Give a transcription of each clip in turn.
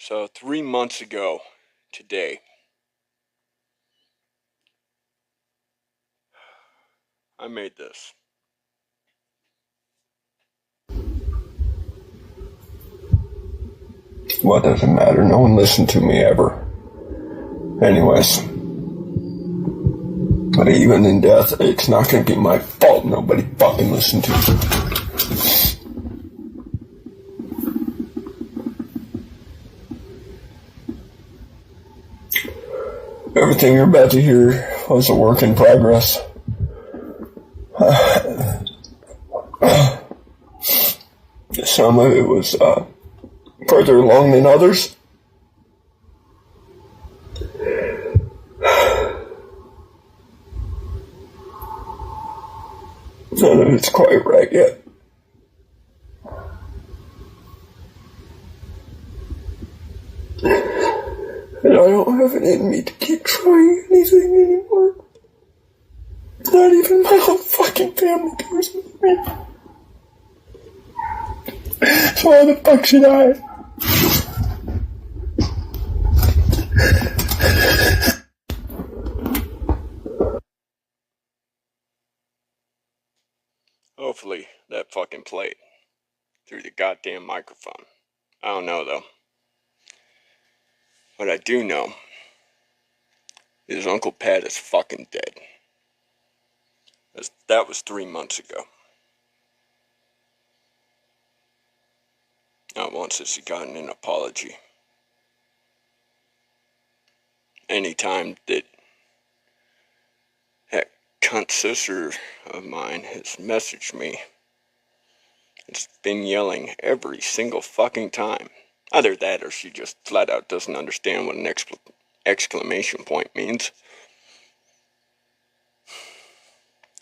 So 3 months ago today, I made this. What does it matter? No one listened to me ever. Anyways. But even in death, it's not gonna be my fault nobody fucking listened to me. Everything you're about to hear was a work in progress. Some of it was further along than others. None of it's quite right yet. And I don't have it in me to keep trying anything anymore. Not even my own fucking family cares about me. So why the fuck should I? Hopefully that fucking played through the goddamn microphone. I don't know though. What I do know is Uncle Pat is fucking dead. That was 3 months ago. Not once has he gotten an apology. Anytime that cunt sister of mine has messaged me, it's been yelling every single fucking time. Either that or she just flat out doesn't understand what an exclamation point means.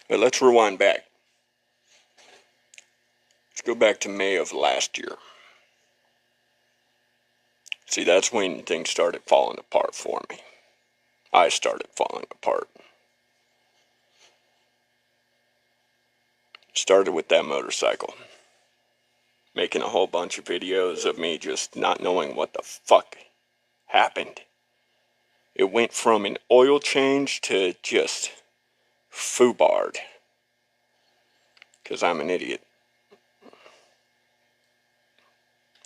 But let's rewind back. Let's go back to May of last year. See, that's when things started falling apart for me. I started falling apart. Started with that motorcycle. Making a whole bunch of videos of me just not knowing what the fuck happened. It went from an oil change to just foobarred. Because I'm an idiot.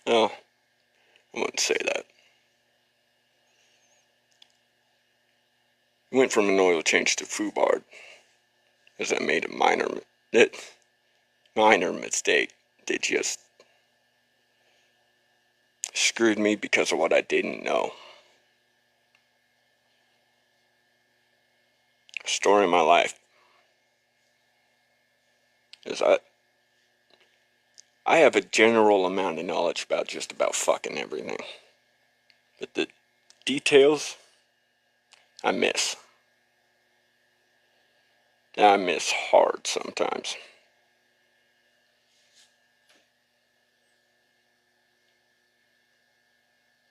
No, I wouldn't say that. It went from an oil change to foobarred. As I made a minor mistake that just screwed me because of what I didn't know. Story of my life is I have a general amount of knowledge about just about fucking everything. But the details, I miss. And I miss hard sometimes.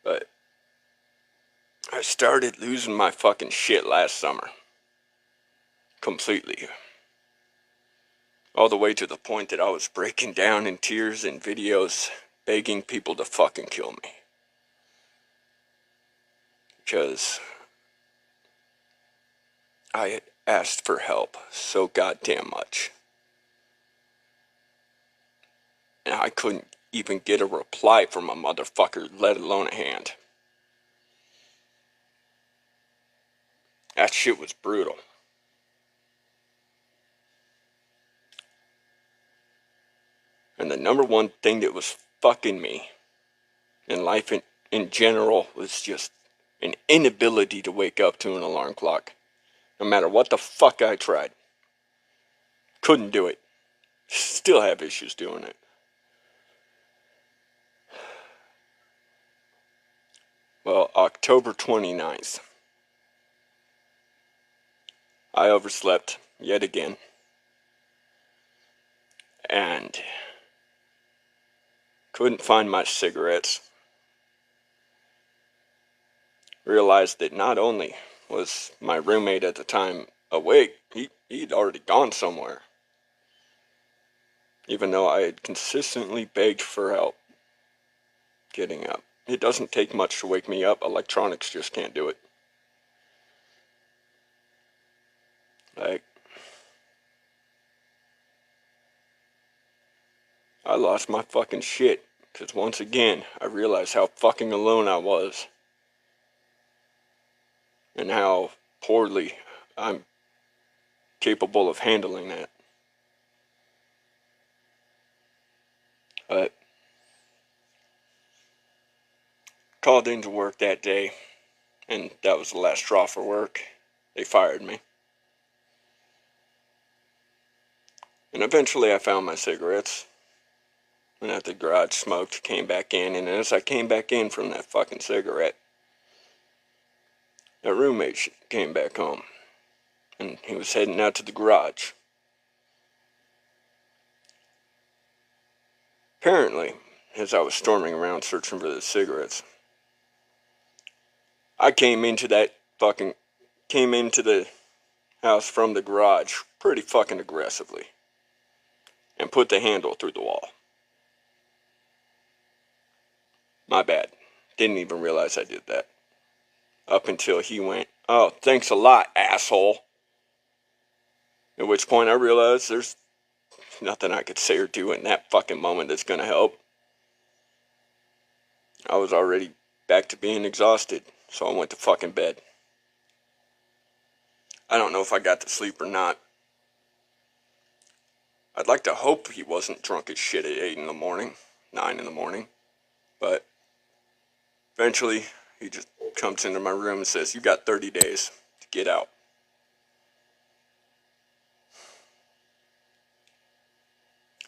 But I started losing my fucking shit last summer. Completely. All the way to the point that I was breaking down in tears in videos begging people to fucking kill me. Because I had asked for help so goddamn much. And I couldn't even get a reply from a motherfucker, let alone a hand. That shit was brutal. And the number one thing that was fucking me in life in general was just an inability to wake up to an alarm clock. No matter what the fuck I tried. Couldn't do it. Still have issues doing it. Well, October 29th. I overslept yet again. And couldn't find my cigarettes. Realized that not only was my roommate at the time awake, he'd already gone somewhere. Even though I had consistently begged for help getting up. it doesn't take much to wake me up. Electronics just can't do it. Like, I lost my fucking shit. Because once again, I realized how fucking alone I was. And how poorly I'm capable of handling that. But called into work that day, and that was the last straw for work. They fired me. And eventually I found my cigarettes. Went out the garage, smoked, came back in, and as I came back in from that fucking cigarette, that roommate came back home. And he was heading out to the garage. Apparently, as I was storming around searching for the cigarettes, I came into the house from the garage pretty fucking aggressively and put the handle through the wall. My bad. Didn't even realize I did that. Up until he went, "Oh, thanks a lot, asshole." At which point I realized there's nothing I could say or do in that fucking moment that's gonna help. I was already back to being exhausted, so I went to fucking bed. I don't know if I got to sleep or not. I'd like to hope he wasn't drunk as shit at 8 in the morning, 9 in the morning. But eventually, he just comes into my room and says, "You got 30 days to get out."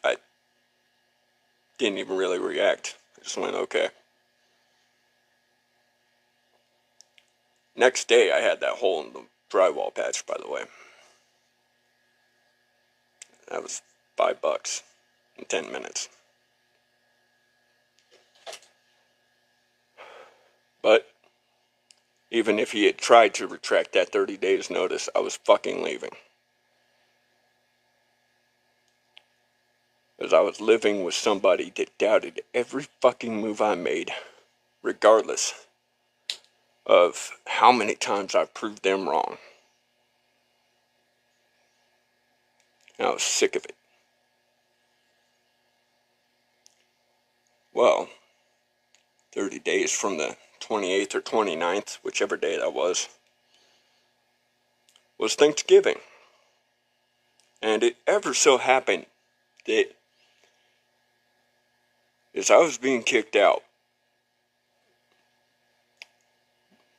I didn't even really react. I just went, okay. Next day, I had that hole in the drywall patch, by the way. That was $5 in 10 minutes. But even if he had tried to retract that 30 days notice, I was fucking leaving. As I was living with somebody that doubted every fucking move I made, regardless of how many times I proved them wrong. And I was sick of it. Well, 30 days from the 28th or 29th, whichever day that was Thanksgiving. And it ever so happened that as I was being kicked out,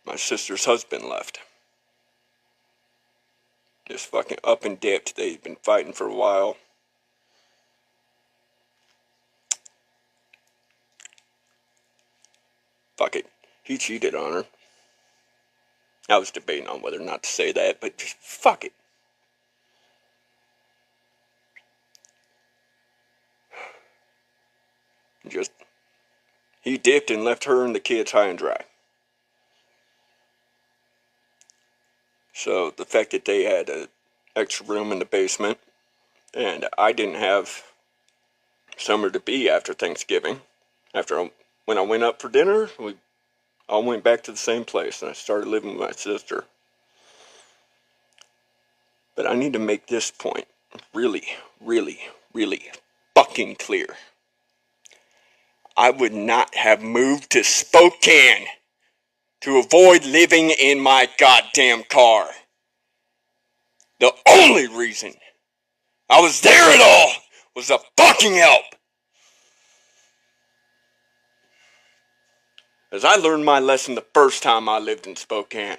my sister's husband left. Just fucking up and dipped. They'd been fighting for a while. Fuck it. He cheated on her. I was debating on whether or not to say that, but just fuck it. Just, he dipped and left her and the kids high and dry. So the fact that they had an extra room in the basement, and I didn't have somewhere to be after Thanksgiving, when I went up for dinner, we all went back to the same place, and I started living with my sister. But I need to make this point really, really, really fucking clear. I would not have moved to Spokane to avoid living in my goddamn car. The only reason I was there at all was to fucking help. As I learned my lesson the first time I lived in Spokane.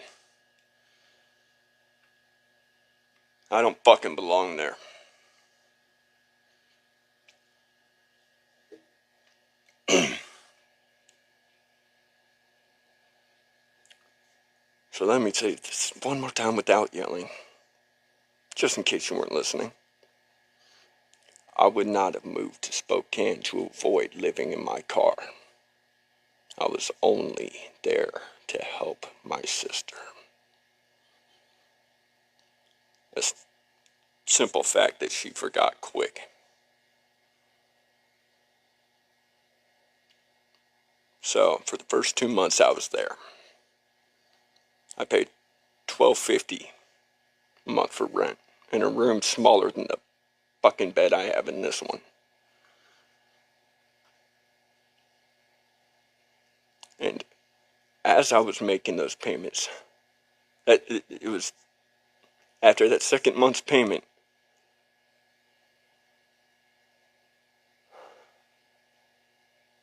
I don't fucking belong there. So let me say this one more time without yelling, just in case you weren't listening. I would not have moved to Spokane to avoid living in my car. I was only there to help my sister. A simple fact that she forgot quick. So for the first 2 months I was there, I paid $12.50 a month for rent in a room smaller than the fucking bed I have in this one. And as I was making those payments, it was after that second month's payment,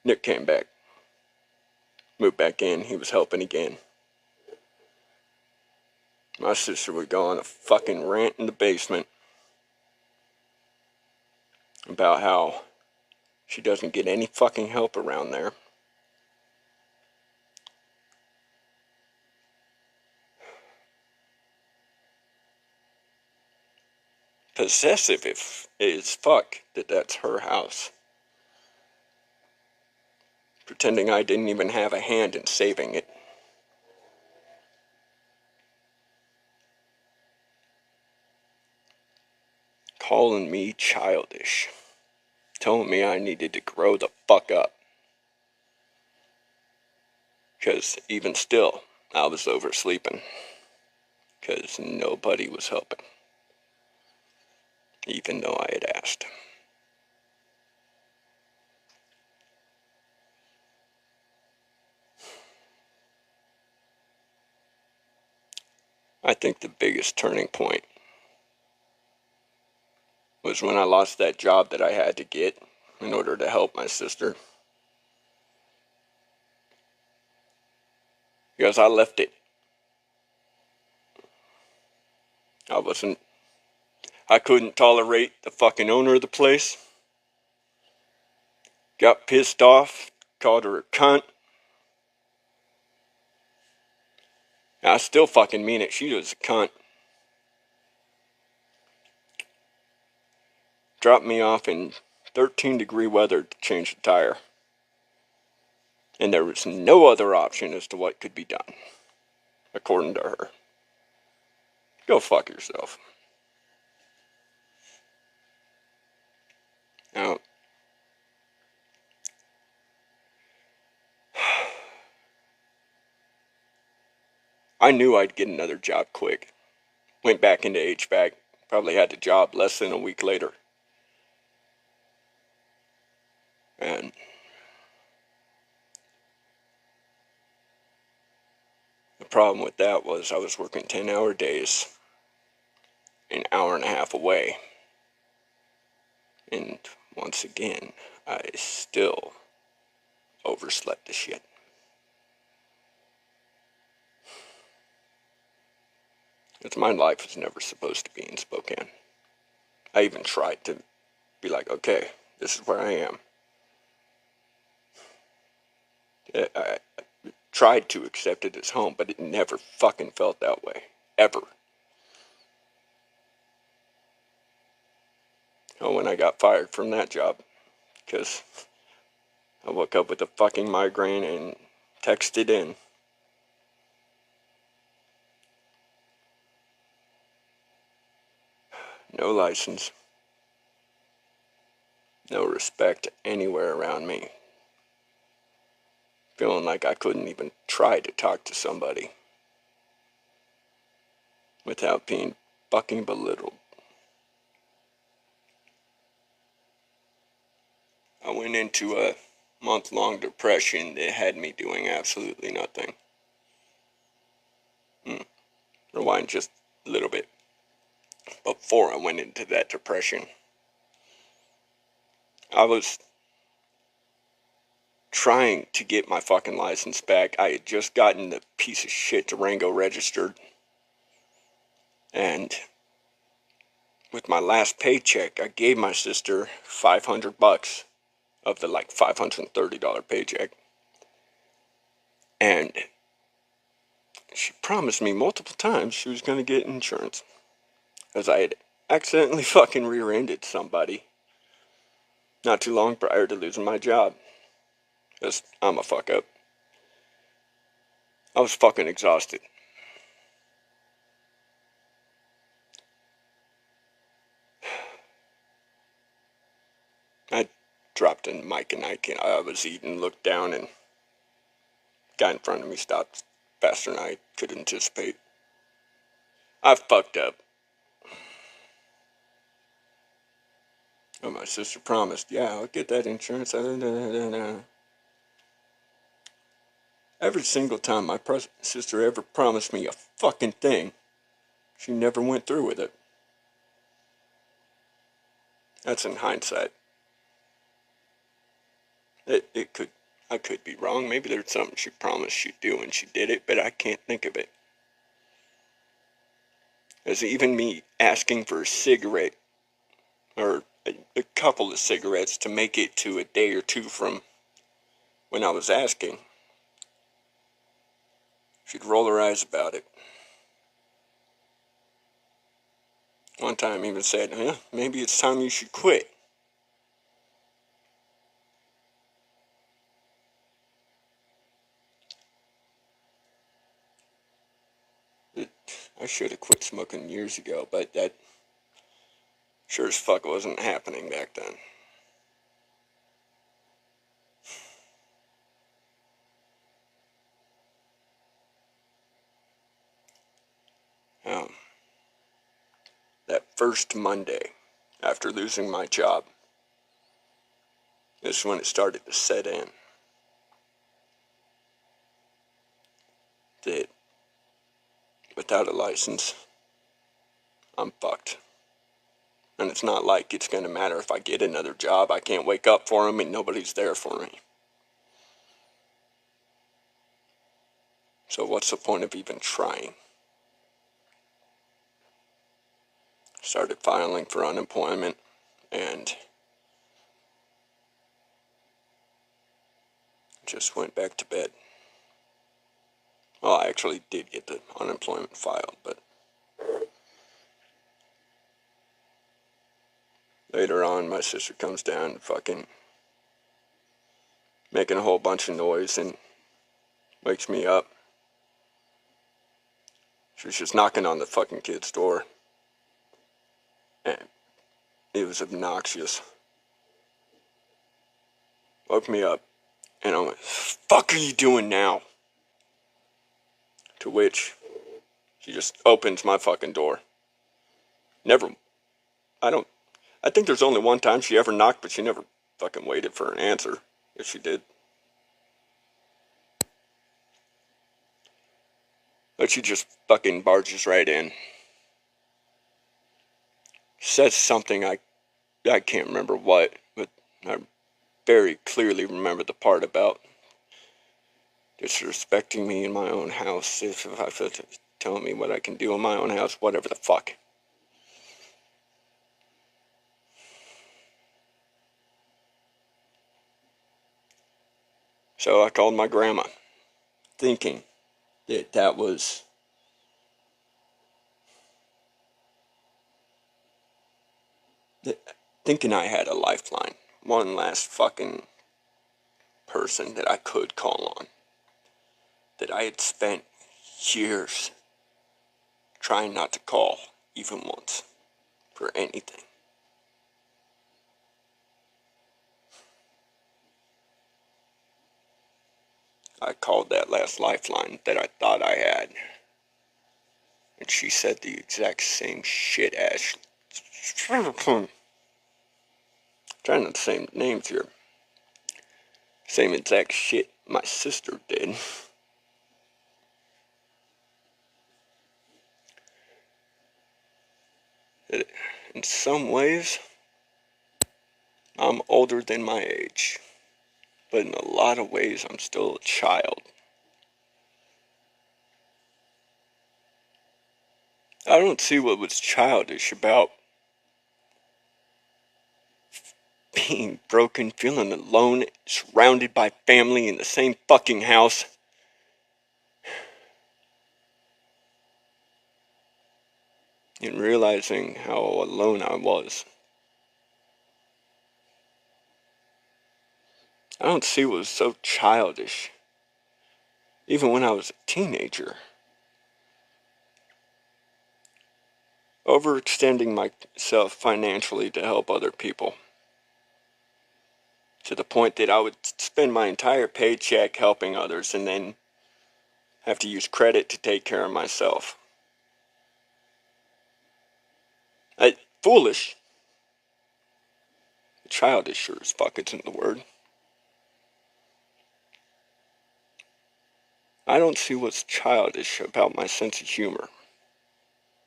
Nick came back, moved back in. He was helping again. My sister would go on a fucking rant in the basement about how she doesn't get any fucking help around there. Possessive if as fuck that that's her house. Pretending I didn't even have a hand in saving it. Calling me childish. Telling me I needed to grow the fuck up. 'Cause even still, I was oversleeping. 'Cause nobody was helping. Even though I had asked. I think the biggest turning point was when I lost that job that I had to get in order to help my sister. Because I left it. I couldn't tolerate the fucking owner of the place. Got pissed off, called her a cunt. I still fucking mean it, she was a cunt. Dropped me off in 13-degree weather to change the tire. And there was no other option as to what could be done, according to her. Go fuck yourself. Now, I knew I'd get another job quick. Went back into HVAC. Probably had the job less than a week later. And the problem with that was I was working 10-hour days, an hour and a half away. And once again, I still overslept the shit. Because my life was never supposed to be in Spokane. I even tried to be like, okay, this is where I am. I tried to accept it as home, but it never fucking felt that way. Ever. Oh, when I got fired from that job. Because I woke up with a fucking migraine and texted in. No license. No respect anywhere around me. Feeling like I couldn't even try to talk to somebody without being fucking belittled. I went into a month-long depression that had me doing absolutely nothing. Rewind just a little bit. Before I went into that depression, I was trying to get my fucking license back. I had just gotten the piece of shit Durango registered. And with my last paycheck, I gave my sister $500 of the like $530 paycheck. And she promised me multiple times she was going to get insurance. Because I had accidentally fucking rear-ended somebody not too long prior to losing my job. Because I'm a fuck up. I was fucking exhausted. I dropped in Mike and I was eating, looked down, and guy in front of me stopped faster than I could anticipate. I fucked up. Oh, my sister promised, yeah, I'll get that insurance. Every single time my sister ever promised me a fucking thing, she never went through with it. That's in hindsight. I could be wrong. Maybe there's something she promised she'd do and she did it, but I can't think of it. As even me asking for a cigarette or a couple of cigarettes to make it to a day or two from when I was asking, she'd roll her eyes about it. One time even said, maybe it's time you should quit. I should have quit smoking years ago, but that sure as fuck wasn't happening back then. That first Monday after losing my job is when it started to set in. That without a license, I'm fucked. And it's not like it's going to matter if I get another job. I can't wake up for them and nobody's there for me. So what's the point of even trying? Started filing for unemployment and just went back to bed. Well, I actually did get the unemployment filed, but later on my sister comes down fucking making a whole bunch of noise and wakes me up. She was just knocking on the fucking kid's door. And it was obnoxious. Woke me up and I went, fuck are you doing now? To which she just opens my fucking door. I think there's only one time she ever knocked, but she never fucking waited for an answer, if she did. But she just fucking barges right in. Says something I can't remember what, but I very clearly remember the part about disrespecting me in my own house, if I feel telling me what I can do in my own house, whatever the fuck. So I called my grandma, thinking that was thinking I had a lifeline, one last fucking person that I could call on, that I had spent years trying not to call even once for anything. I called that last lifeline that I thought I had, and she said the exact same shit as trying not to say names here. Same exact shit my sister did. In some ways, I'm older than my age, but in a lot of ways, I'm still a child. I don't see what was childish about being broken, feeling alone, surrounded by family in the same fucking house. And realizing how alone I was. I don't see what was so childish, even when I was a teenager. Overextending myself financially to help other people. To the point that I would spend my entire paycheck helping others and then have to use credit to take care of myself. Foolish. Childish sure as fuck isn't the word. I don't see what's childish about my sense of humor.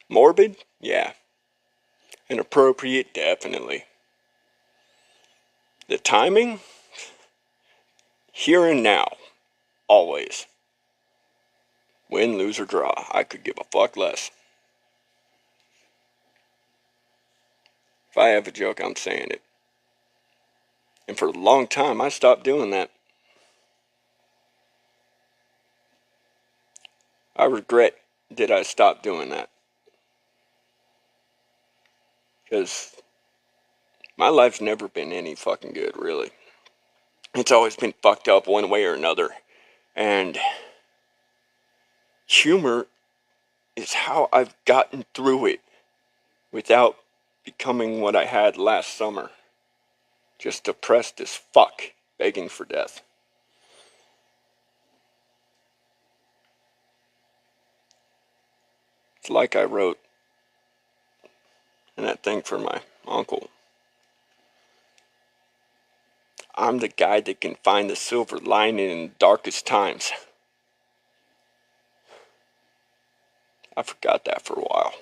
Morbid? Yeah. Inappropriate? Definitely. The timing? Here and now. Always. Win, lose, or draw. I could give a fuck less. If I have a joke, I'm saying it. And for a long time, I stopped doing that. I regret that I stopped doing that. Because my life's never been any fucking good, really. It's always been fucked up one way or another. And humor is how I've gotten through it without becoming what I had last summer. Just depressed as fuck, begging for death. It's like I wrote in that thing for my uncle. I'm the guy that can find the silver lining in the darkest times. I forgot that for a while.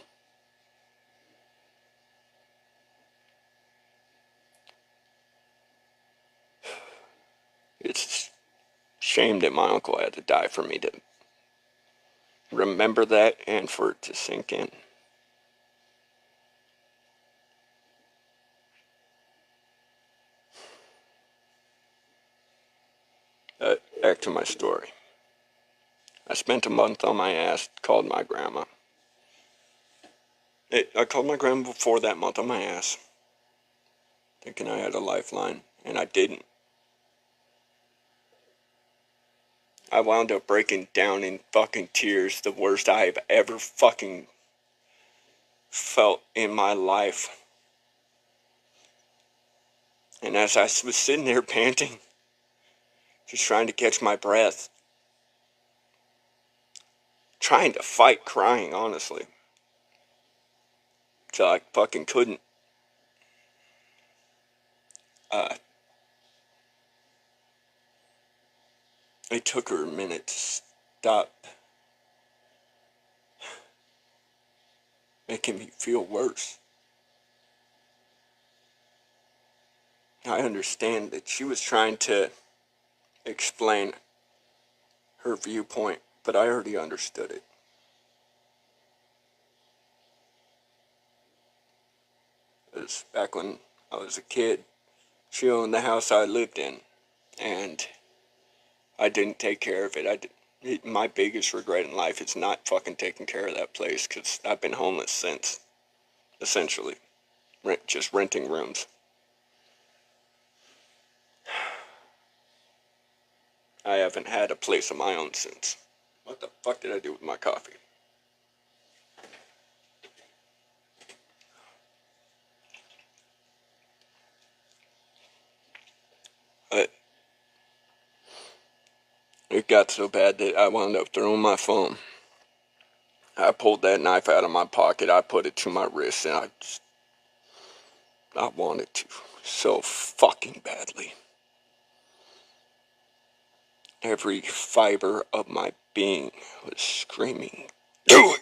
It's a shame that my uncle had to die for me to remember that and for it to sink in. Back to my story. I spent a month on my ass, called my grandma. I called my grandma before that month on my ass, thinking I had a lifeline, and I didn't. I wound up breaking down in fucking tears, the worst I've ever fucking felt in my life. And as I was sitting there panting, just trying to catch my breath, trying to fight crying, honestly, till I fucking couldn't. It took her a minute to stop making me feel worse. I understand that she was trying to explain her viewpoint, but I already understood it. It was back when I was a kid. She owned the house I lived in, and I didn't take care of it. My biggest regret in life is not fucking taking care of that place, because I've been homeless since, essentially. Just renting rooms. I haven't had a place of my own since. What the fuck did I do with my coffee? But it got so bad that I wound up throwing my phone. I pulled that knife out of my pocket, I put it to my wrist, and I wanted to so fucking badly. Every fiber of my being was screaming, "Do it!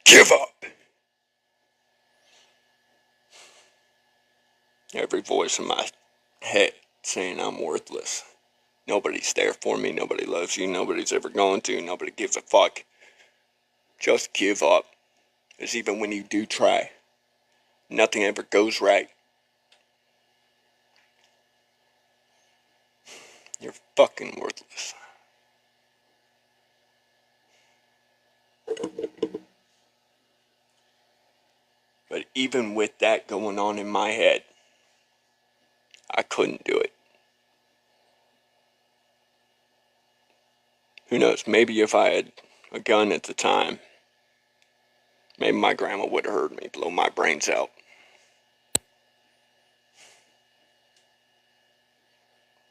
Give up!" Every voice in my head saying I'm worthless. Nobody's there for me, nobody loves you, nobody's ever going to, nobody gives a fuck. Just give up. Because even when you do try, nothing ever goes right. You're fucking worthless. But even with that going on in my head, I couldn't do it. Who knows, maybe if I had a gun at the time, maybe my grandma would have heard me blow my brains out.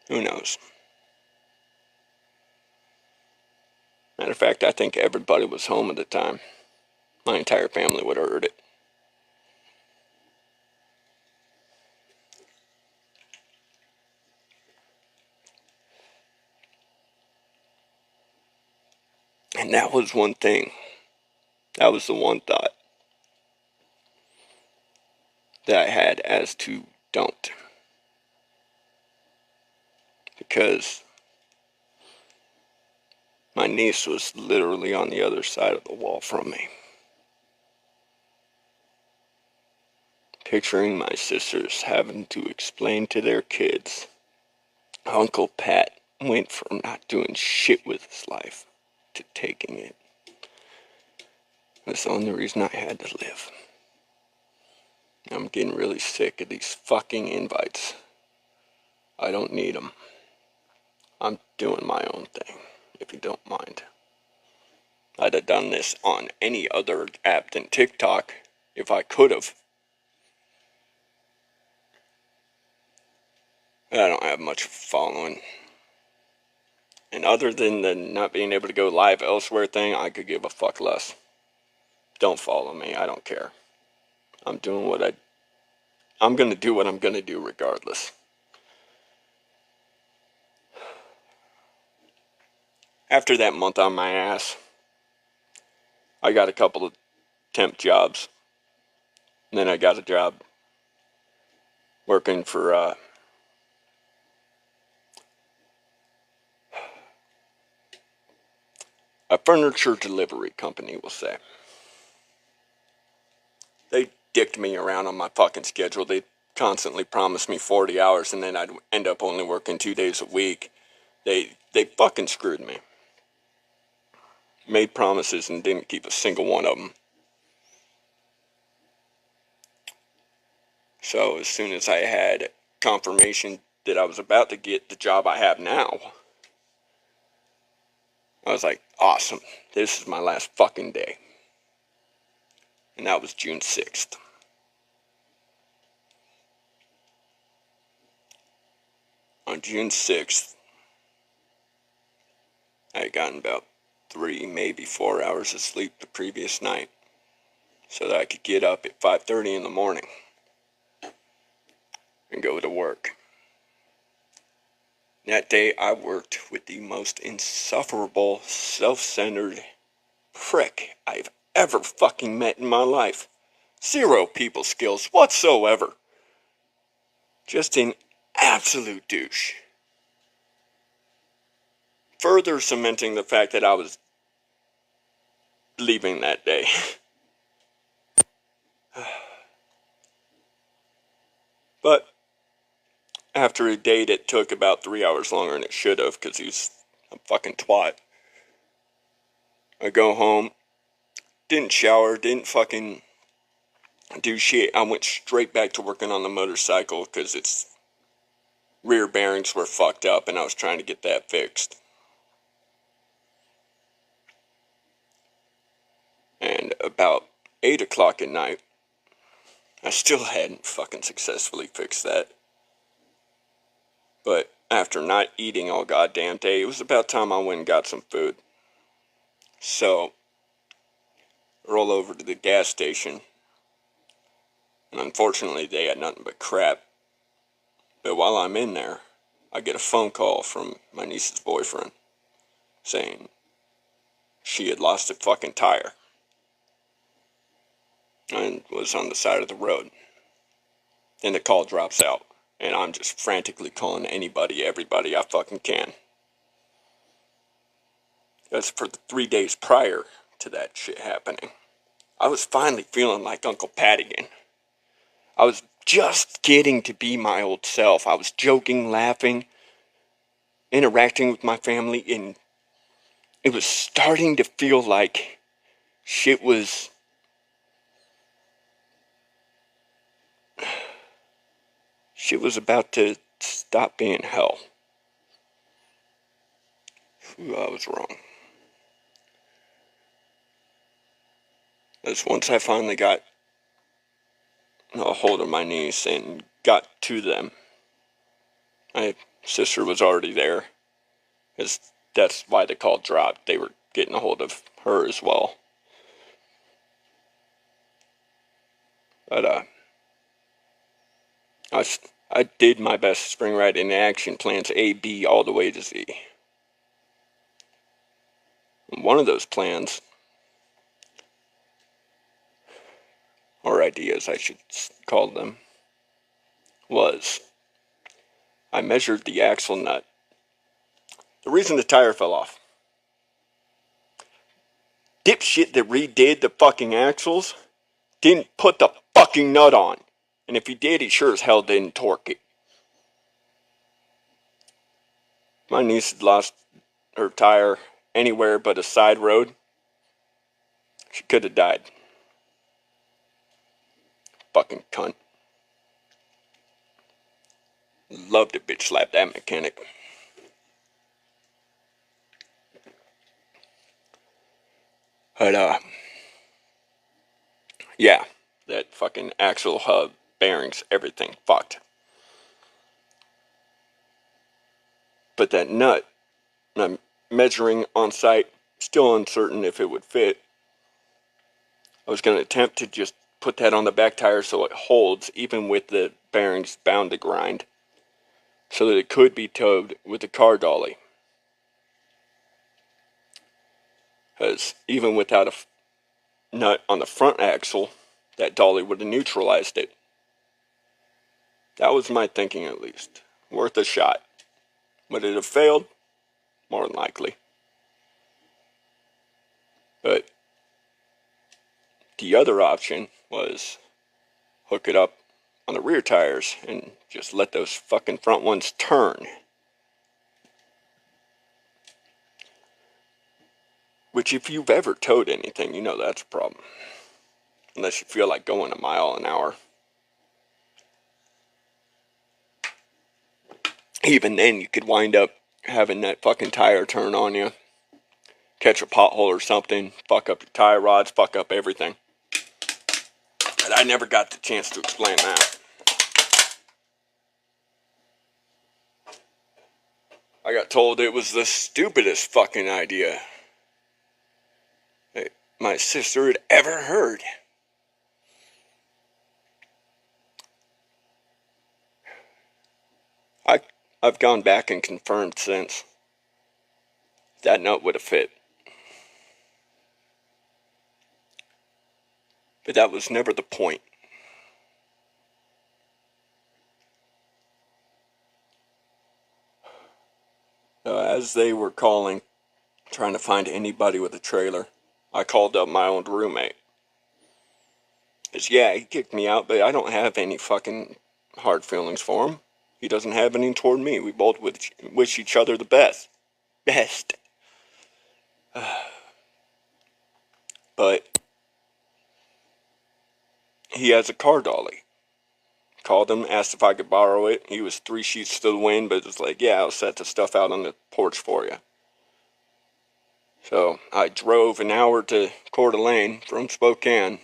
Who knows? Matter of fact, I think everybody was home at the time. My entire family would have heard it. And that was one thing. That was the one thought that I had as to don't. Because my niece was literally on the other side of the wall from me. Picturing my sisters having to explain to their kids, Uncle Pat went from not doing shit with his life to taking it. That's the only reason I had to live. I'm getting really sick of these fucking invites. I don't need them. I'm doing my own thing, if you don't mind. I'd have done this on any other app than TikTok, if I could have. I don't have much following. And other than the not being able to go live elsewhere thing, I could give a fuck less. Don't follow me, I don't care. I'm doing what I'm gonna do what I'm gonna do regardless. After that month on my ass, I got a couple of temp jobs. And then I got a job working for a furniture delivery company, we'll say. They dicked me around on my fucking schedule. They constantly promised me 40 hours and then I'd end up only working 2 days a week. They fucking screwed me. Made promises and didn't keep a single one of them. So as soon as I had confirmation that I was about to get the job I have now, I was like, awesome, this is my last fucking day. And that was June 6th. On June 6th, I had gotten about 3, maybe 4 hours of sleep the previous night so that I could get up at 5:30 in the morning and go to work. That day I worked with the most insufferable, self-centered prick I've ever fucking met in my life. Zero people skills whatsoever. Just an absolute douche. Further cementing the fact that I was leaving that day. But after a day that took about 3 hours longer than it should have, because he's a fucking twat, I go home, didn't shower, didn't fucking do shit. I went straight back to working on the motorcycle because its rear bearings were fucked up and I was trying to get that fixed. And about 8 o'clock at night, I still hadn't fucking successfully fixed that. But after not eating all goddamn day, it was about time I went and got some food. So, roll over to the gas station. And unfortunately, they had nothing but crap. But while I'm in there, I get a phone call from my niece's boyfriend saying she had lost a fucking tire and was on the side of the road. Then the call drops out, and I'm just frantically calling anybody, everybody I fucking can. That's for the 3 days prior to that shit happening. I was finally feeling like Uncle Pat again. I was just getting to be my old self. I was joking, laughing, interacting with my family, and it was starting to feel like shit was about to stop being hell. Ooh, I was wrong. That's once I finally got a hold of my niece and got to them. My sister was already there. That's why the call dropped. They were getting a hold of her as well. But I did my best to spring right into action, plans A, B, all the way to Z. And one of those plans, or ideas I should call them, was I measured the axle nut. The reason the tire fell off. Dipshit that redid the fucking axles didn't put the fucking nut on. And if he did, he sure as hell didn't torque it. My niece had lost her tire anywhere but a side road. She could have died. Fucking cunt. Loved to bitch slap that mechanic. But yeah, that fucking axle hub, bearings, everything fucked. But that nut, I'm measuring on site, still uncertain if it would fit. I was going to attempt to just put that on the back tire so it holds, even with the bearings bound to grind, so that it could be towed with the car dolly. Because even without a nut on the front axle, that dolly would have neutralized it. That was my thinking, at least. Worth a shot. Would it have failed? More than likely. But the other option was hook it up on the rear tires and just let those fucking front ones turn. Which, if you've ever towed anything, you know that's a problem. Unless you feel like going a mile an hour. Even then, you could wind up having that fucking tire turn on you, catch a pothole or something, fuck up your tie rods, fuck up everything. But I never got the chance to explain that. I got told it was the stupidest fucking idea that my sister had ever heard. I've gone back and confirmed since. That nut would have fit. But that was never the point. As they were calling, trying to find anybody with a trailer, I called up my old roommate. Because, yeah, he kicked me out, but I don't have any fucking hard feelings for him. He doesn't have any toward me. We both wish each other the best. Best. But he has a car dolly. Called him, asked if I could borrow it. He was 3 sheets to the wind, but was like, yeah, I'll set the stuff out on the porch for you. So I drove an hour to Coeur d'Alene from Spokane.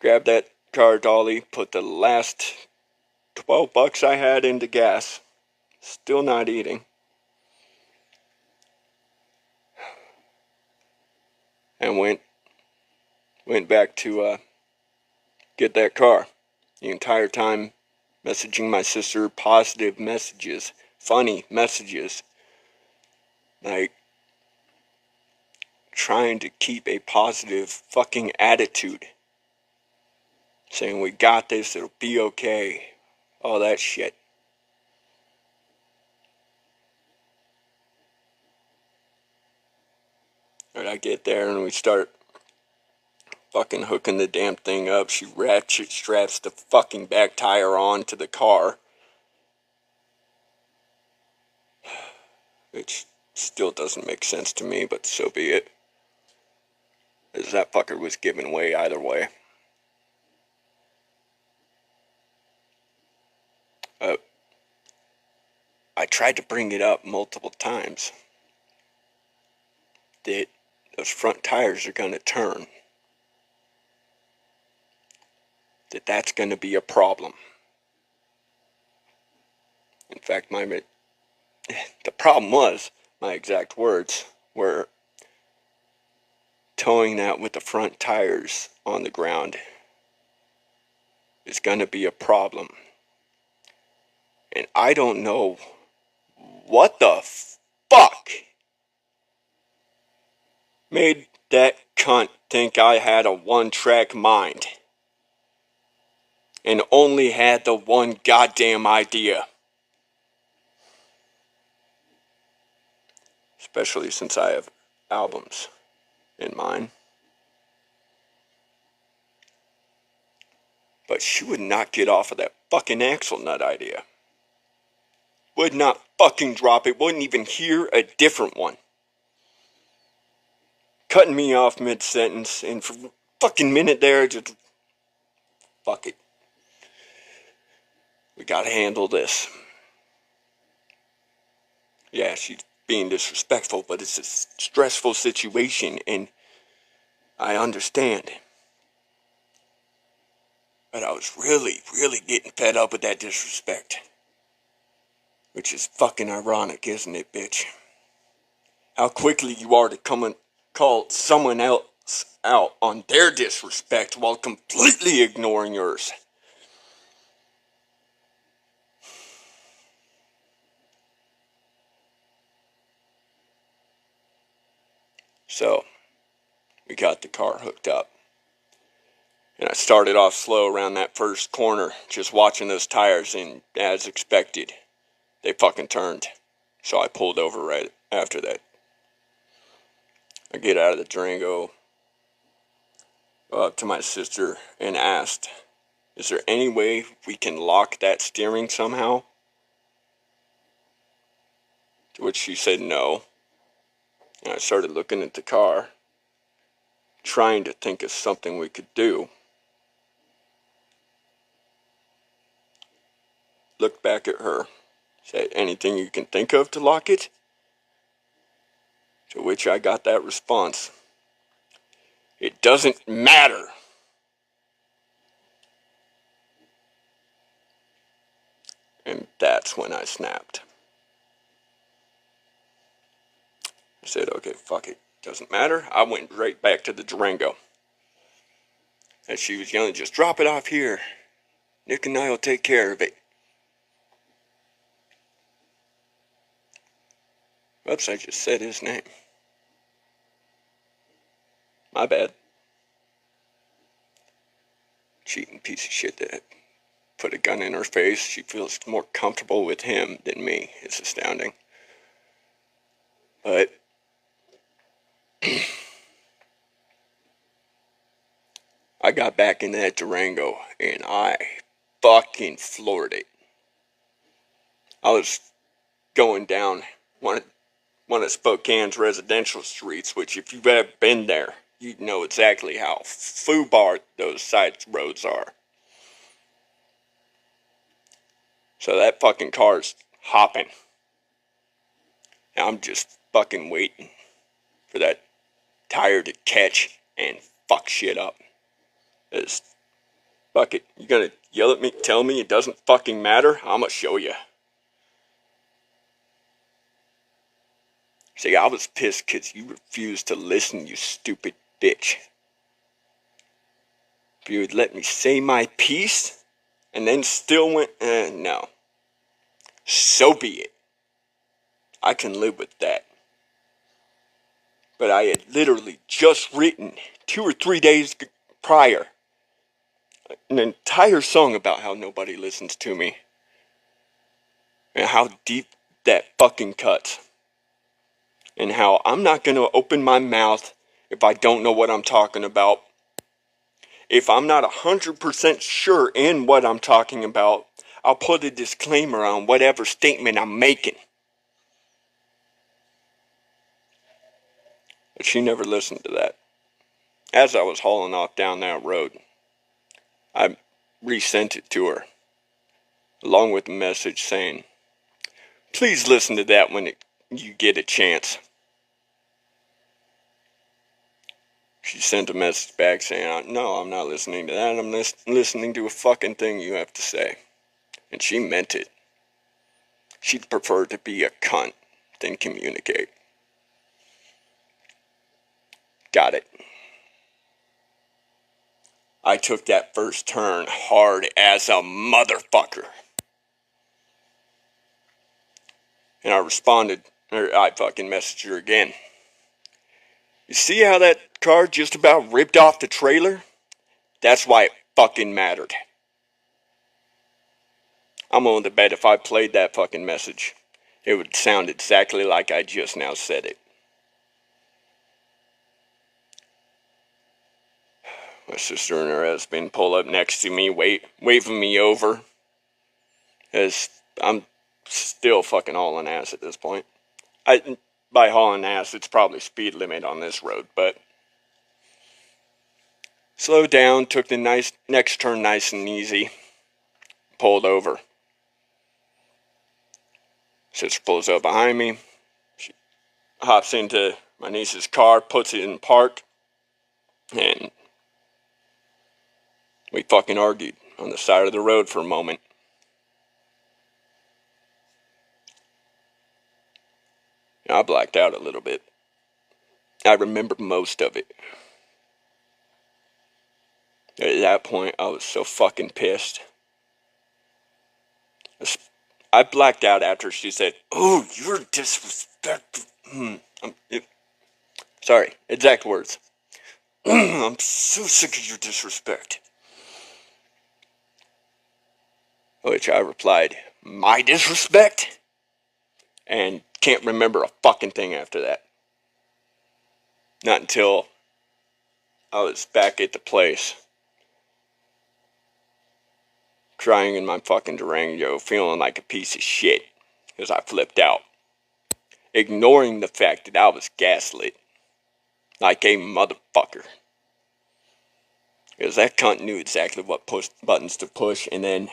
Grabbed that car dolly, put the last $12 I had into gas. Still not eating. And went back to get that car. The entire time messaging my sister positive messages, funny messages, like trying to keep a positive fucking attitude, saying we got this, it'll be okay, all that shit. And I get there and we start fucking hooking the damn thing up. She ratchet straps the fucking back tire on to the car, which still doesn't make sense to me, but so be it. As that fucker was giving way either way. I tried to bring it up multiple times that those front tires are going to turn. That's going to be a problem. In fact, the problem was my exact words were, towing that with the front tires on the ground is going to be a problem. And I don't know what the fuck made that cunt think I had a one-track mind and only had the one goddamn idea. Especially since I have albums in mind. But she would not get off of that fucking axle nut idea. Would not fucking drop it. Wouldn't even hear a different one. Cutting me off mid-sentence, and for a fucking minute there, just... Fuck it. We gotta handle this. Yeah, she's being disrespectful, but it's a stressful situation, and I understand. But I was really, really getting fed up with that disrespect. Which is fucking ironic, isn't it, bitch? How quickly you are to come and call someone else out on their disrespect while completely ignoring yours. So, we got the car hooked up. And I started off slow around that first corner, just watching those tires, and as expected, they fucking turned. So I pulled over right after that. I get out of the Durango, go up to my sister, and asked, is there any way we can lock that steering somehow? To which she said no. And I started looking at the car, trying to think of something we could do. Looked back at her, said, anything you can think of to lock it? To which I got that response, it doesn't matter. And that's when I snapped. I said, okay, fuck it, doesn't matter. I went right back to the Durango. As she was yelling, just drop it off here. Nick and I will take care of it. Oops, I just said his name. My bad. Cheating piece of shit that put a gun in her face. She feels more comfortable with him than me. It's astounding. But I got back in that Durango and I fucking floored it. I was going down one of Spokane's residential streets, which if you've ever been there, you'd know exactly how foobar those side roads are. So that fucking car's hopping. And I'm just fucking waiting for that tire to catch and fuck shit up. It's, fuck it, you gonna yell at me, tell me it doesn't fucking matter? I'ma show you. See, I was pissed because you refused to listen, you stupid bitch. If you would let me say my piece, and then still went, no. So be it. I can live with that. But I had literally just written 2 or 3 days prior an entire song about how nobody listens to me. And how deep that fucking cuts. And how I'm not going to open my mouth if I don't know what I'm talking about. If I'm not 100% sure in what I'm talking about, I'll put a disclaimer on whatever statement I'm making. But she never listened to that. As I was hauling off down that road, I resent it to her, along with a message saying, please listen to that when you get a chance. She sent a message back saying, no, I'm not listening to that. I'm listening to a fucking thing you have to say. And she meant it. She'd prefer to be a cunt then communicate. Got it. I took that first turn hard as a motherfucker. And I responded, or I fucking messaged her again. You see how that car just about ripped off the trailer? That's why it fucking mattered. I'm willing to bet if I played that fucking message, it would sound exactly like I just now said it. My sister and her husband pull up next to me, waving me over, as I'm still fucking hauling ass at this point. By hauling ass, it's probably speed limit on this road, but slowed down, took the next turn nice and easy, pulled over. Sister pulls up behind me, she hops into my niece's car, puts it in park, and we fucking argued on the side of the road for a moment. I blacked out a little bit. I remember most of it. At that point, I was so fucking pissed. I blacked out after she said, "Oh, you're disrespectful." Sorry, exact words. I'm so sick of your disrespect. Which I replied, "My disrespect?" And can't remember a fucking thing after that. Not until I was back at the place, crying in my fucking Durango, feeling like a piece of shit because I flipped out, ignoring the fact that I was gaslit like a motherfucker. Because that cunt knew exactly what push buttons to push, and then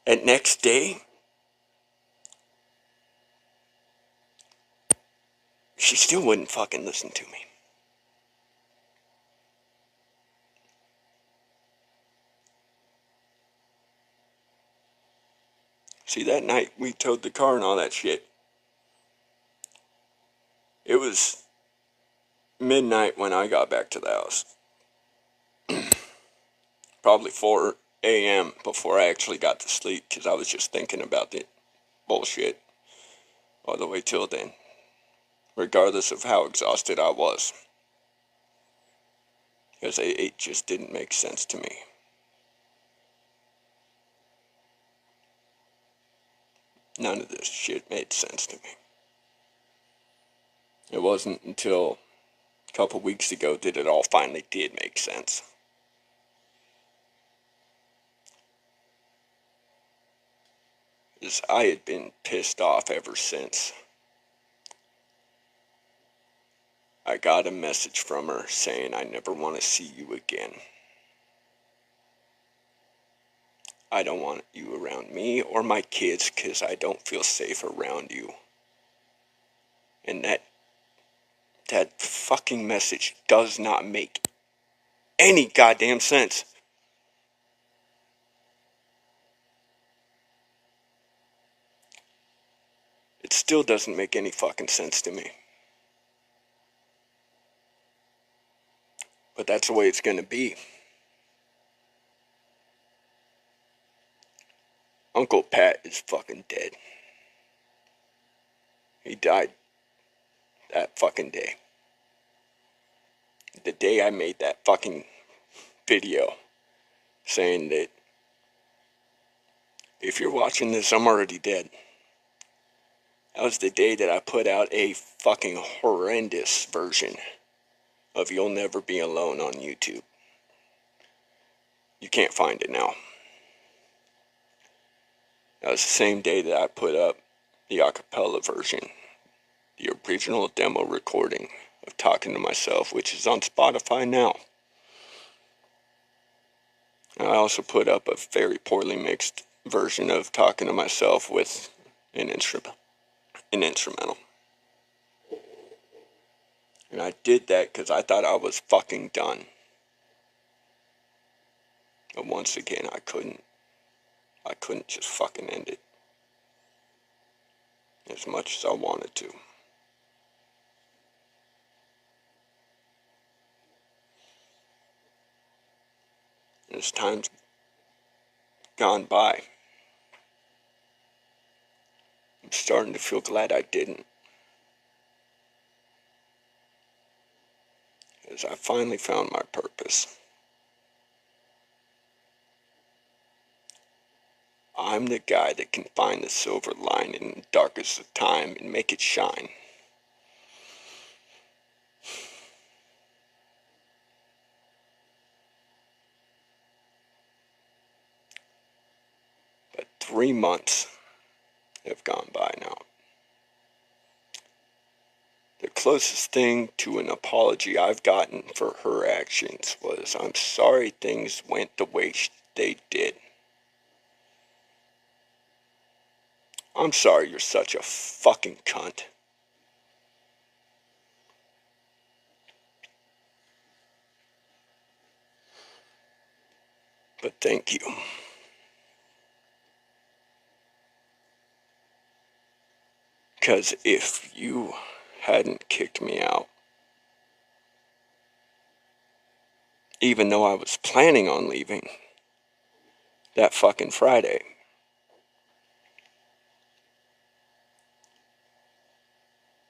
that next day, she still wouldn't fucking listen to me. See, that night we towed the car and all that shit. It was midnight when I got back to the house. Probably 4 a.m. before I actually got to sleep because I was just thinking about the bullshit all the way till then, regardless of how exhausted I was. Because it just didn't make sense to me. None of this shit made sense to me. It wasn't until a couple weeks ago that it all finally did make sense. Because I had been pissed off ever since I got a message from her saying, "I never want to see you again. I don't want you around me or my kids because I don't feel safe around you." And that fucking message does not make any goddamn sense. It still doesn't make any fucking sense to me. But that's the way it's gonna be. Uncle Pat is fucking dead. He died that fucking day. The day I made that fucking video saying that if you're watching this, I'm already dead. That was the day that I put out a fucking horrendous version of You'll Never Be Alone on YouTube. You can't find it now. That was the same day that I put up the acapella version, the original demo recording of Talking to Myself, which is on Spotify now. I also put up a very poorly mixed version of Talking to Myself with an instrumental. And I did that because I thought I was fucking done. But once again, I couldn't just fucking end it. as much as I wanted to. As time's gone by, I'm starting to feel glad I didn't. As I finally found my purpose. I'm the guy that can find the silver lining in the darkest of time and make it shine. But 3 months have gone by now. The closest thing to an apology I've gotten for her actions was, "I'm sorry things went the way they did. I'm sorry you're such a fucking cunt. But thank you." Because if you hadn't kicked me out, even though I was planning on leaving that fucking Friday,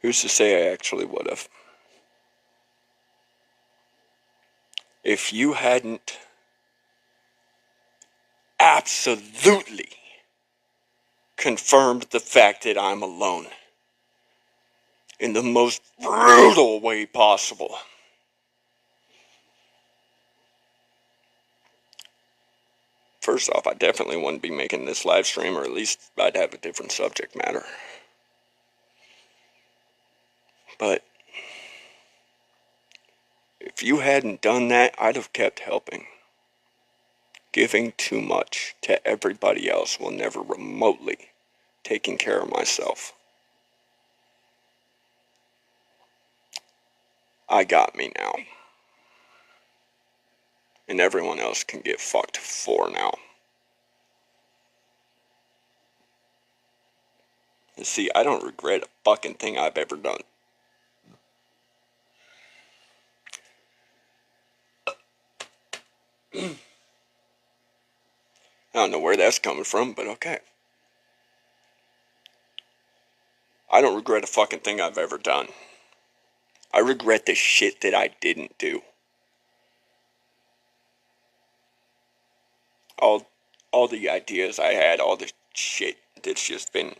who's to say I actually would have? If you hadn't absolutely confirmed the fact that I'm alone in the most brutal way possible, first off, I definitely wouldn't be making this live stream, or at least I'd have a different subject matter. But if you hadn't done that, I'd have kept helping. Giving too much to everybody else while never remotely taking care of myself. I got me now. And everyone else can get fucked for now. And see, I don't regret a fucking thing I've ever done. I don't know where that's coming from, but okay. I don't regret a fucking thing I've ever done. I regret the shit that I didn't do. All the ideas I had, all the shit that's just been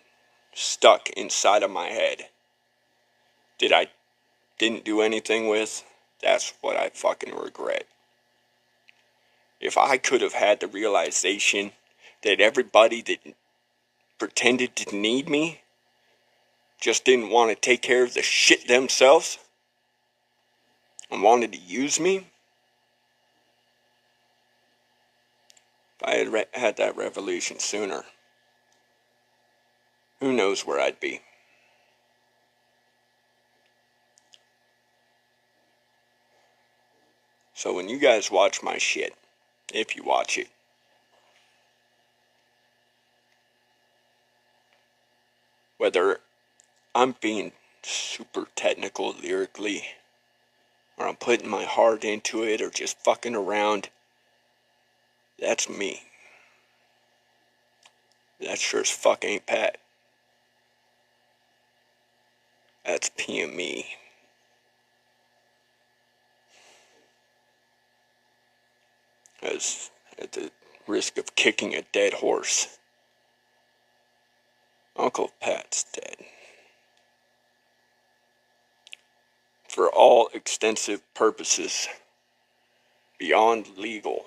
stuck inside of my head that I didn't do anything with, that's what I fucking regret. If I could have had the realization that everybody that pretended to need me just didn't want to take care of the shit themselves and wanted to use me, if I had had that revelation sooner, who knows where I'd be. So when you guys watch my shit, if you watch it, whether I'm being super technical lyrically, or I'm putting my heart into it, or just fucking around, that's me. That sure as fuck ain't Pat. That's P.M.E. As at the risk of kicking a dead horse, Uncle Pat's dead. For all extensive purposes beyond legal,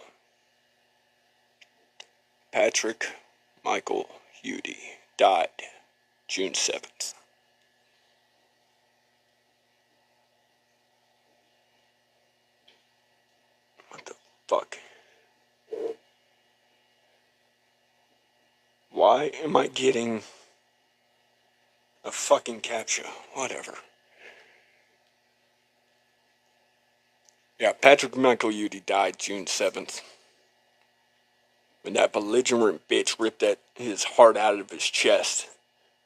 Patrick Michael Hudi died June 7th. What the fuck? Why am I getting a fucking captcha? Whatever. Yeah, Patrick Michael Hudi died June 7th. When that belligerent bitch ripped his heart out of his chest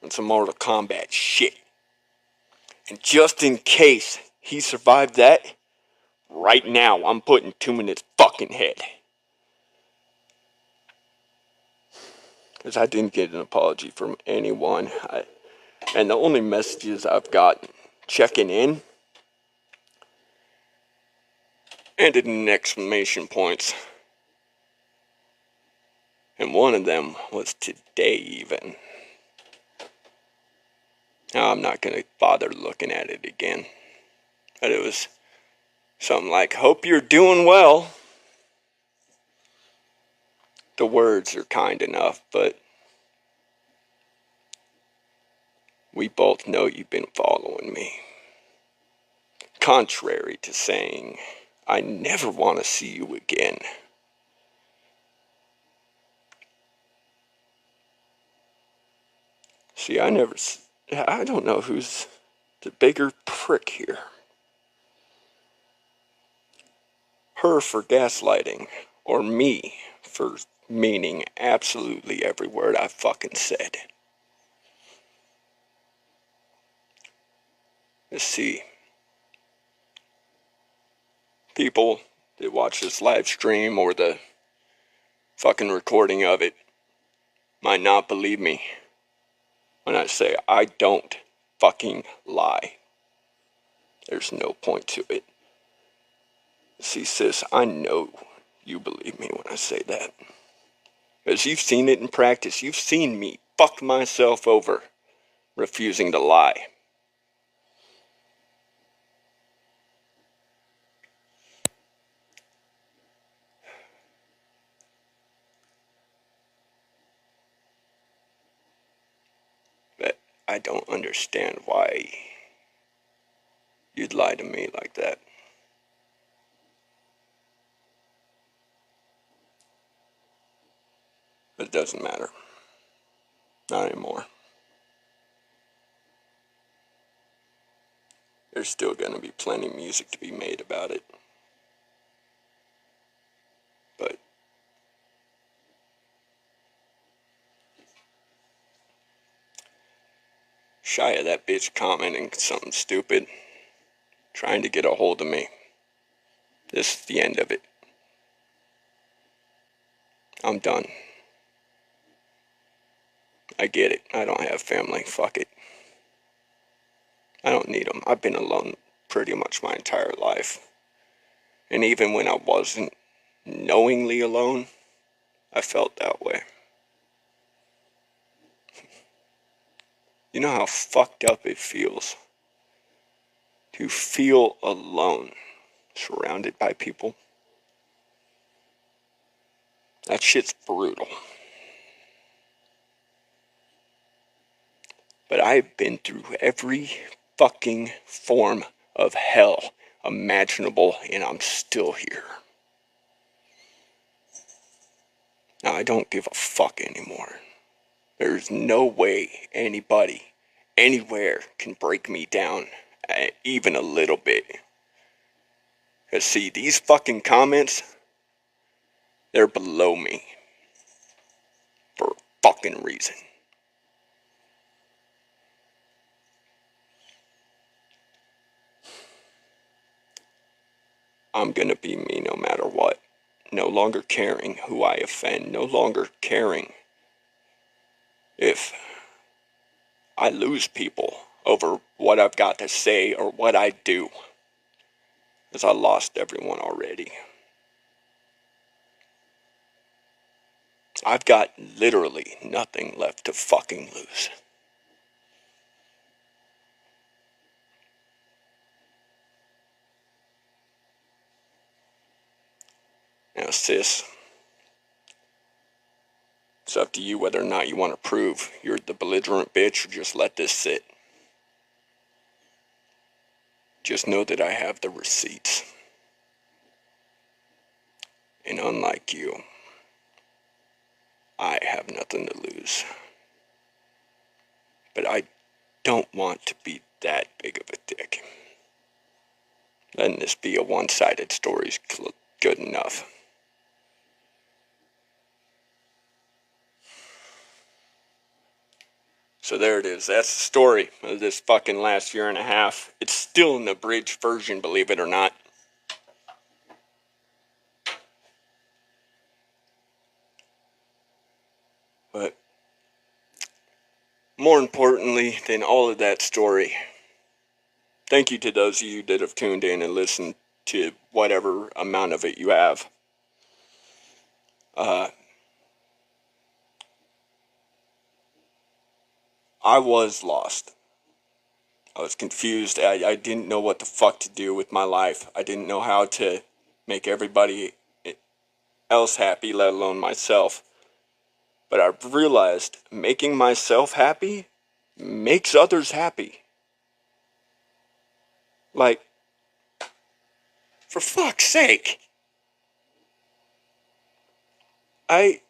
and some Mortal Kombat shit. And just in case he survived that, right now I'm putting 2 in his fucking head. Because I didn't get an apology from anyone. And the only messages I've gotten checking in ended in exclamation points. And one of them was today even. Now I'm not going to bother looking at it again. But it was something like, hope you're doing well. The words are kind enough, but we both know you've been following me. Contrary to saying, I never want to see you again. See, I don't know who's the bigger prick here. Her for gaslighting, or me for meaning absolutely every word I fucking said. Let's see. People that watch this live stream or the fucking recording of it might not believe me when I say I don't fucking lie. There's no point to it. See, sis, I know you believe me when I say that. Because you've seen it in practice. You've seen me fuck myself over refusing to lie. But I don't understand why you'd lie to me like that. But it doesn't matter. Not anymore. There's still gonna be plenty of music to be made about it. But shy of that bitch commenting something stupid, trying to get a hold of me. This is the end of it. I'm done. I get it. I don't have family. Fuck it. I don't need them. I've been alone pretty much my entire life. And even when I wasn't knowingly alone, I felt that way. You know how fucked up it feels to feel alone, surrounded by people? That shit's brutal. But I've been through every fucking form of hell imaginable, and I'm still here. Now, I don't give a fuck anymore. There's no way anybody, anywhere, can break me down, even a little bit. Because, see, these fucking comments, they're below me. For a fucking reason. I'm gonna be me no matter what. No longer caring who I offend. No longer caring if I lose people over what I've got to say or what I do. Because I lost everyone already. I've got literally nothing left to fucking lose. Now, sis, it's up to you whether or not you want to prove you're the belligerent bitch or just let this sit. Just know that I have the receipts. And unlike you, I have nothing to lose. But I don't want to be that big of a dick. Letting this be a one-sided story is good enough. So there it is. That's the story of this fucking last year and a half. It's still an abridged version, believe it or not. But more importantly than all of that story, thank you to those of you that have tuned in and listened to whatever amount of it you have. I was lost. I was confused. I didn't know what the fuck to do with my life. I didn't know how to make everybody else happy, let alone myself. But I realized making myself happy makes others happy. Like, for fuck's sake. I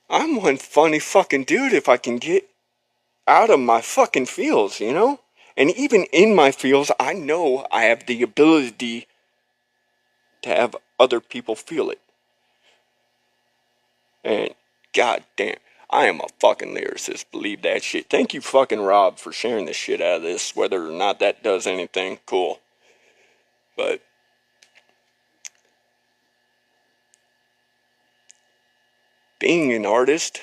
I'm one funny fucking dude if I can get out of my fucking feels, you know? And even in my feels, I know I have the ability to have other people feel it. And god damn, I am a fucking lyricist, believe that shit. Thank you fucking Rob for sharing this shit out of this, whether or not that does anything, cool. But being an artist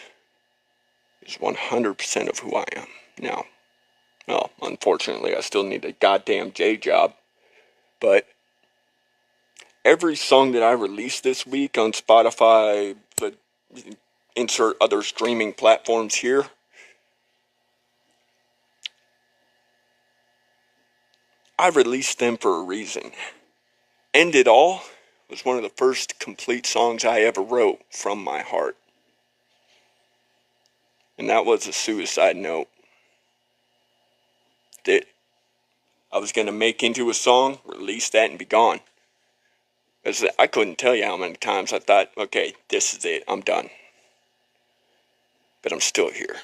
is 100% of who I am now. Well, unfortunately, I still need a goddamn J job. But every song that I released this week on Spotify, but insert other streaming platforms here, I released them for a reason. End It All was one of the first complete songs I ever wrote from my heart. And that was a suicide note that I was going to make into a song, release that, and be gone. Because I couldn't tell you how many times I thought, okay, this is it, I'm done. But I'm still here.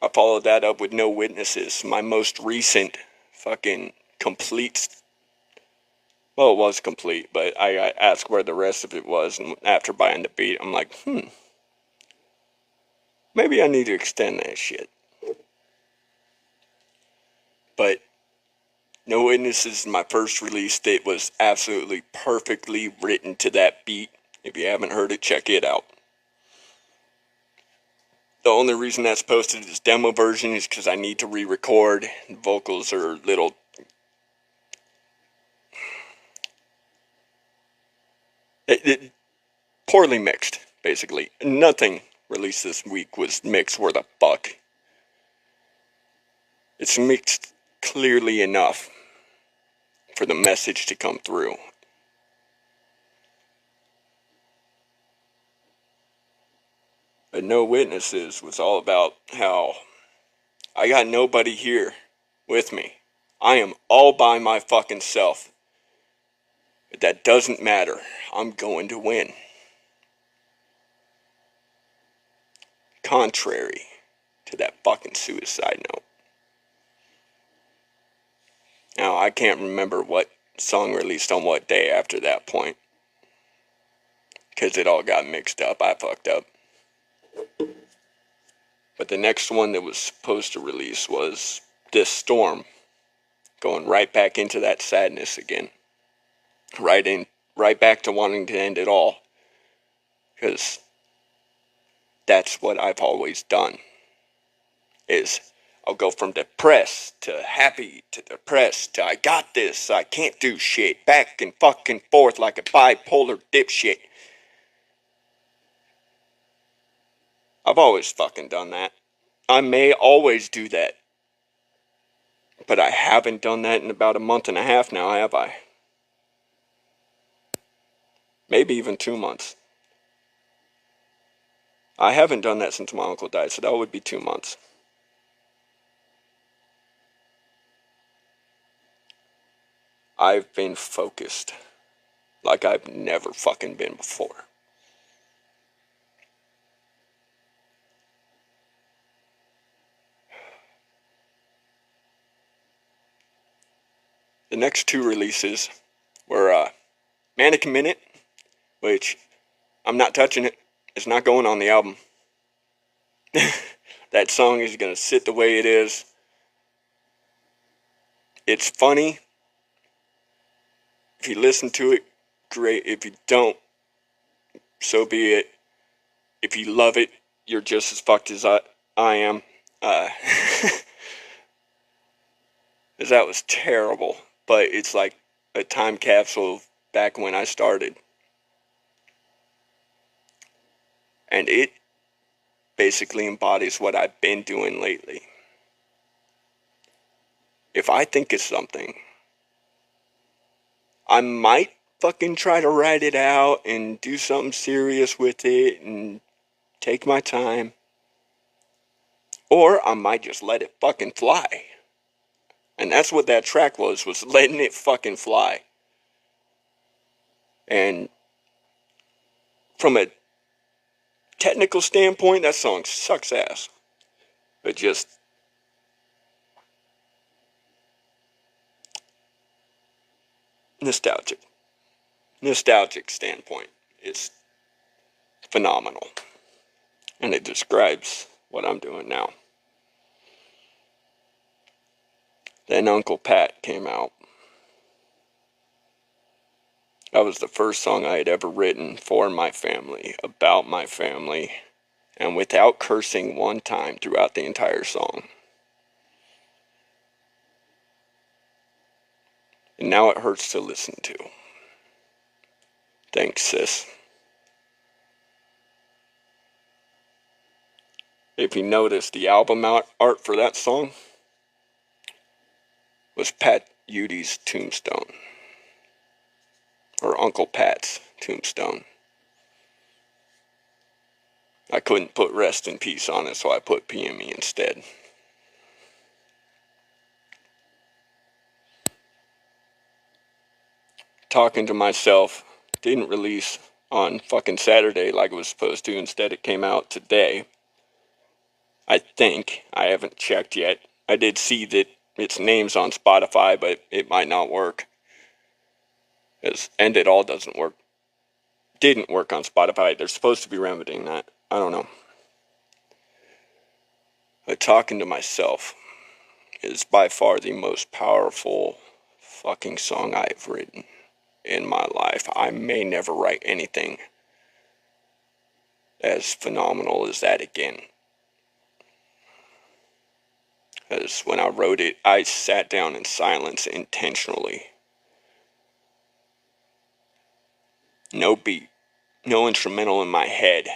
I followed that up with No Witnesses, my most recent fucking complete. Well, it was complete, but I asked where the rest of it was, and after buying the beat, I'm like, maybe I need to extend that shit. But No Witnesses is my first release that was absolutely perfectly written to that beat. If you haven't heard it, check it out. The only reason that's posted as demo version is because I need to re-record. The vocals are little poorly mixed, basically. Nothing released this week was mixed worth a fuck. It's mixed clearly enough for the message to come through. But No Witnesses was all about how I got nobody here with me. I am all by my fucking self. But that doesn't matter. I'm going to win. Contrary to that fucking suicide note. Now, I can't remember what song released on what day after that point. Because it all got mixed up. I fucked up. But the next one that was supposed to release was This Storm. Going right back into that sadness again. Right back to wanting to end it all. Because that's what I've always done. Is I'll go from depressed to happy to depressed to I got this, I can't do shit, back and fucking forth like a bipolar dipshit. I've always fucking done that. I may always do that. But I haven't done that in about a month and a half now, have I? Maybe even 2 months. I haven't done that since my uncle died, so that would be 2 months. I've been focused like I've never fucking been before. The next two releases were Manic Minute, which I'm not touching it. It's not going on the album. That song is gonna sit the way it is. It's funny. If you listen to it, great. If you don't, so be it. If you love it, you're just as fucked as I am. Uh, 'Cause that was terrible. But it's like a time capsule back when I started. And it basically embodies what I've been doing lately. If I think of something, I might fucking try to write it out and do something serious with it and take my time. Or I might just let it fucking fly. And that's what that track was letting it fucking fly. And from a technical standpoint, that song sucks ass. But just nostalgic. Nostalgic standpoint, it's phenomenal. And it describes what I'm doing now. Then Uncle Pat came out. That was the first song I had ever written for my family, about my family, and without cursing one time throughout the entire song. And now it hurts to listen to. Thanks, sis. If you notice, the album art for that song was Pat Udy's tombstone. Or Uncle Pat's tombstone. I couldn't put rest in peace on it, so I put P.M.E instead. Talking to Myself didn't release on fucking Saturday like it was supposed to. Instead, it came out today. I think. I haven't checked yet. I did see that its name's on Spotify, but it might not work. And it all doesn't work. Didn't work on Spotify. They're supposed to be remedying that. I don't know. But Talking to Myself is by far the most powerful fucking song I've written in my life. I may never write anything as phenomenal as that again. Because when I wrote it, I sat down in silence intentionally. No beat, no instrumental in my head.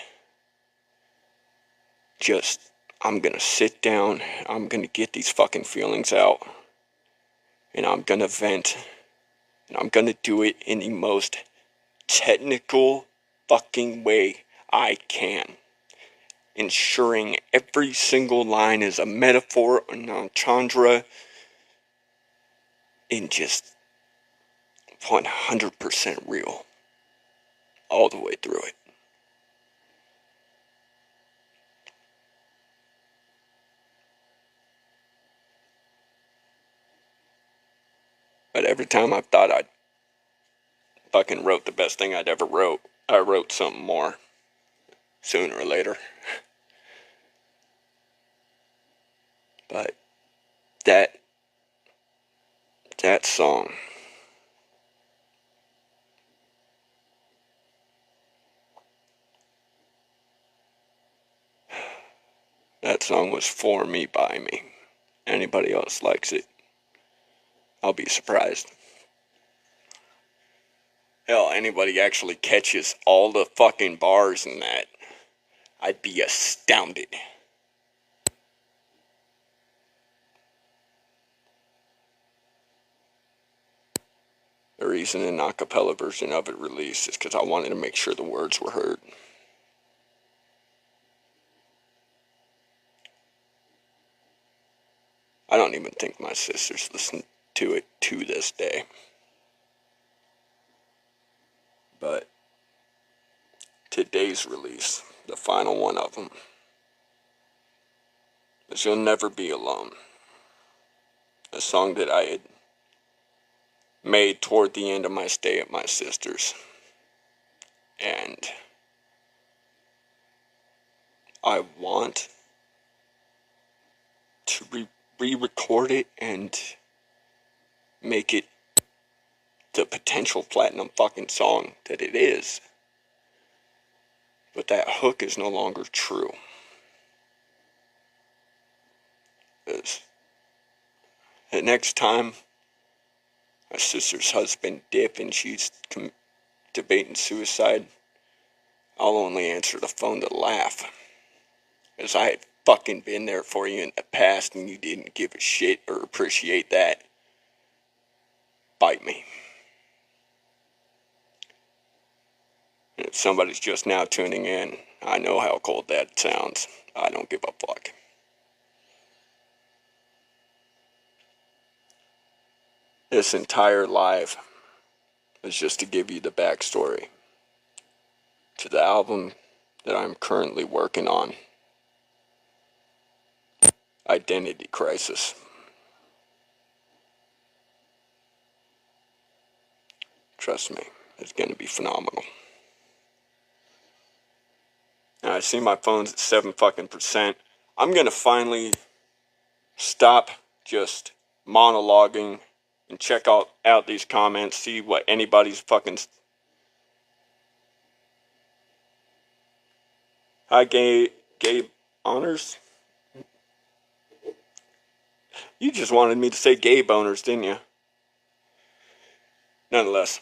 Just, I'm gonna sit down, I'm gonna get these fucking feelings out, and I'm gonna vent, and I'm gonna do it in the most technical fucking way I can. Ensuring every single line is a metaphor, an entendre, and just 100% real. All the way through it. But every time I've thought I'd fucking wrote the best thing I'd ever wrote, I wrote something more. Sooner or later. But that song, that song was For Me by me. Anybody else likes it, I'll be surprised. Hell, anybody actually catches all the fucking bars in that, I'd be astounded. The reason an acapella version of it released is because I wanted to make sure the words were heard. I don't even think my sisters listen to it to this day. But today's release, the final one of them, is You'll Never Be Alone. A song that I had made toward the end of my stay at my sister's. And I want to re-record it and make it the potential platinum fucking song that it is. But that hook is no longer true. Because the next time my sister's husband dip and she's debating suicide, I'll only answer the phone to laugh. Because I had fucking been there for you in the past and you didn't give a shit or appreciate that. Bite me. And if somebody's just now tuning in, I know how cold that sounds. I don't give a fuck. This entire live is just to give you the backstory to the album that I'm currently working on, Identity Crisis. Trust me, it's going to be phenomenal. And I see my phone's at 7%. I'm going to finally stop just monologuing and check out these comments, see what anybody's fucking... Hi, Gabe Honors. You just wanted me to say Gabe Honors, didn't you? Nonetheless,